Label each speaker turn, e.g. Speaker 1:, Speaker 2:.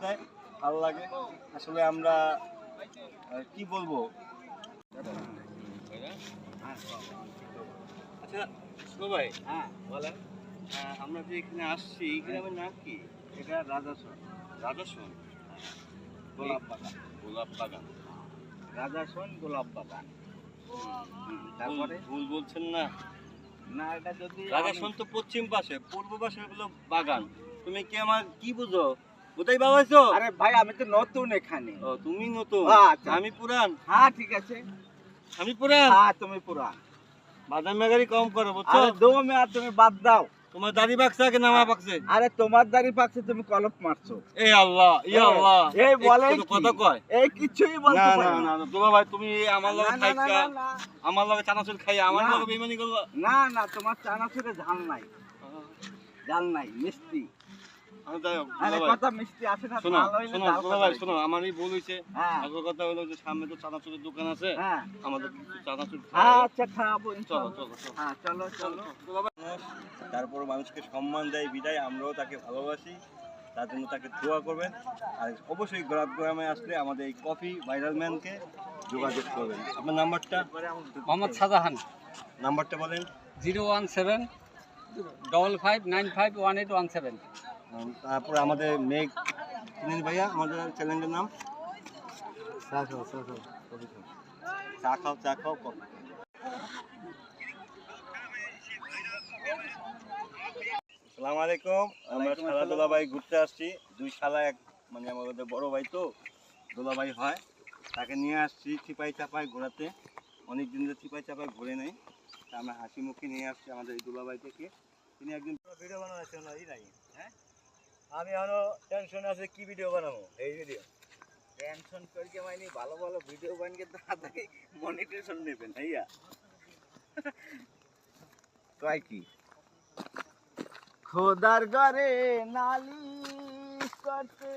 Speaker 1: যায়, ভালো লাগে। আসলে আমরা কি বলবো। আচ্ছা সুনো ভাই,
Speaker 2: হ্যাঁ বলেন।
Speaker 1: আমরা যে এখানে আসছি এই গ্রামের নাম কি?
Speaker 2: এটা রাজাসন।
Speaker 1: রাজাসন।
Speaker 2: গোলাপ বাগান।
Speaker 1: গোলাপ বাগান।
Speaker 2: রাজাসন গোলাপ বাগান।
Speaker 1: তারপরে ভুল বলছেন না?
Speaker 2: না, এটা যদি
Speaker 1: রাজাসন তো পশ্চিম পাশে, পূর্ব পাশে হলো বাগান। তুমি কি আমার কি বুঝো? কোথায় বাবাইছো?
Speaker 2: আরে ভাই আমি তো নতুন এখানে।
Speaker 1: ও তুমি নতুন,
Speaker 2: আচ্ছা।
Speaker 1: আমি পুরান।
Speaker 2: হ্যাঁ ঠিক আছে।
Speaker 1: আমি পুরান।
Speaker 2: হ্যাঁ তুমি পুরান।
Speaker 1: বাদাম মেগারি কম করো বুঝছো?
Speaker 2: আরে দো মেয়া তুমি বাদ দাও।
Speaker 1: তোমার দাড়ি পাকছে কি নামা পাকছে?
Speaker 2: আরে তোমার দাড়ি পাকছে, তুমি কলপ মারছো।
Speaker 1: এই আল্লাহ, ইয়া আল্লাহ।
Speaker 2: এই বলে
Speaker 1: কথা কয়?
Speaker 2: এই কিছুই
Speaker 1: না
Speaker 2: বলতে
Speaker 1: না
Speaker 2: পারি
Speaker 1: না না, দুলা ভাই তুমি আমার লগে
Speaker 2: না, না,
Speaker 1: খাইকা,
Speaker 2: না, না।
Speaker 1: আমার লগে চানাচুর খাই, আমার
Speaker 2: না।
Speaker 1: লগে বেইমানি করবা?
Speaker 2: না না, তোমার চানাচুরে ঝাল নাই। ঝাল নাই, মিষ্টি।
Speaker 1: আমি যাই হোক,
Speaker 2: আরে
Speaker 1: দুলা ভাই,
Speaker 2: কথা মিষ্টি আছে না,
Speaker 1: শোনো
Speaker 2: ঝাল হইলে
Speaker 1: শোনো
Speaker 2: ঝাল
Speaker 1: দুলা
Speaker 2: কথা
Speaker 1: ভাই,
Speaker 2: হইছে।
Speaker 1: শোনো আমারই ভুল হইছে।
Speaker 2: হ্যাঁ
Speaker 1: আসল কথা হলো যে সামনে তো চানাচুরের দোকান আছে,
Speaker 2: হ্যাঁ।
Speaker 1: আমাদের কিছু চানাচুর
Speaker 2: আচ্ছা খাবো
Speaker 1: চলো
Speaker 2: ইনশাআল্লাহ।
Speaker 1: চলো চলো।
Speaker 2: হ্যাঁ চলো চলো।
Speaker 1: তারপর মানুষকে সম্মান দেয় বিদায় আমরাও তাকে ভালোবাসি, তার জন্য তাকে দোয়া করবেন। আর অবশ্যই গোলাপ গ্রামে আসলে আমাদের এই কফি ভাইরাল ম্যানকে যোগাযোগ করবেন। আপনার নাম্বারটা?
Speaker 3: মোহাম্মদ শাহজাহান,
Speaker 1: নাম্বারটা বলেন।
Speaker 3: 01755951817।
Speaker 1: তারপর আমাদের মেঘ চিনেন ভাইয়া, আমাদের চ্যানেলের নাম চা খাও চা খাও কফি। আসসালামু আলাইকুম। আমরা শালা দুলাভাই ঘুরতে আসছি, দুই শালা এক মানে আমাদের বড় ভাই তো দুলাভাই হয়, তাকে নিয়ে আসছি চিপাই চাপাই ঘোরাতে। অনেক দিন ধরে চিপাই চাপাই ঘুরে নেই, তা আমরা হাসি মুখে নিয়ে আসছি আমাদের এই দুলাভাই থেকে। তিনি একদিন ভিডিও বানাচ্ছেন না এই নাই, হ্যাঁ আমি এখনো টেনশন আছে কি ভিডিও বানাবো। এই ভিডিও
Speaker 2: টেনশন করকে মাইনি ভালো ভালো ভিডিও বানিয়ে তাড়াতাড়ি মনিটাইজেশন নেবেন ভাইয়া। কয় কি খোদার ঘরে নালিশ করতে